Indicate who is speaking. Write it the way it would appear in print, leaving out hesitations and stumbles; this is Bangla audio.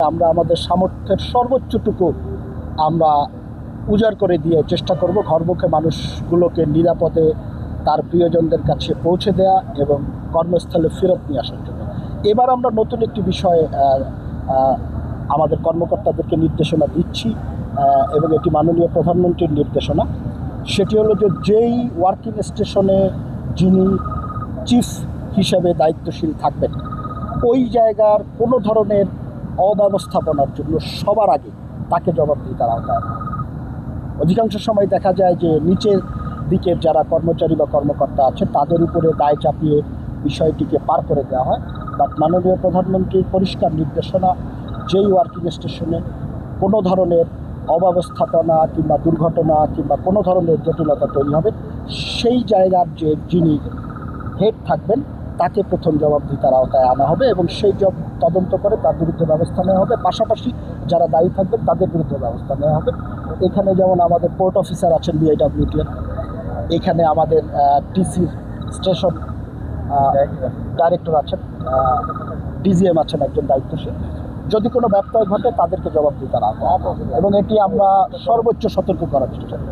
Speaker 1: আমরা আমাদের সামর্থ্যের সর্বোচ্চটুকু আমরা উজাড় করে দিয়ে চেষ্টা করব ঘরমুখে মানুষগুলোকে নিরাপদে তার প্রিয়জনদের কাছে পৌঁছে দেয়া এবং কর্মস্থলে ফেরত নিয়ে আসার জন্য। এবার আমরা নতুন একটি বিষয়ে আমাদের কর্মকর্তাদেরকে নির্দেশনা দিচ্ছি এবং এটি মাননীয় প্রধানমন্ত্রীর নির্দেশনা। সেটি হলো যে যেই ওয়ার্কিং স্টেশনে যিনি চিফ হিসেবে দায়িত্বশীল থাকবেন ওই জায়গার কোনো ধরনের অব্যবস্থাপনার জন্য সবার আগে তাকে জবাবদিহিতার আওতায় আনা। অধিকাংশ সময় দেখা যায় যে নিচের দিকের যারা কর্মচারী বা কর্মকর্তা আছে তাদের উপরে দায় চাপিয়ে বিষয়টিকে পার করে দেওয়া হয়। বাট মাননীয় প্রধানমন্ত্রীর পরিষ্কার নির্দেশনা, যেই ওয়ার্কিং স্টেশনে কোনো ধরনের অব্যবস্থাপনা কিংবা দুর্ঘটনা কিংবা কোনো ধরনের জটিলতা তৈরি হবে সেই জায়গার যে যিনি হেড থাকবেন তাকে প্রথম জবাবদিহিতার আওতায় আনা হবে এবং সেই তদন্ত করে তার বিরুদ্ধে ব্যবস্থা নেওয়া হবে। পাশাপাশি যারা দায়ী থাকবেন তাদের বিরুদ্ধে ব্যবস্থা নেওয়া হবে। এখানে যেমন আমাদের পোর্ট অফিসার আছেন বিআইডব্লিউটির, এখানে আমাদের টিসির স্টেশন ডাইরেক্টর আছেন, ডিজিএম আছেন একজন দায়িত্বশীল। যদি কোনো ব্যত্যয় ঘটে তাদেরকে জবাবদিহিতার আওতায় আনা হবে এবং এটি আমরা সর্বোচ্চ সতর্ক করার চেষ্টা করব।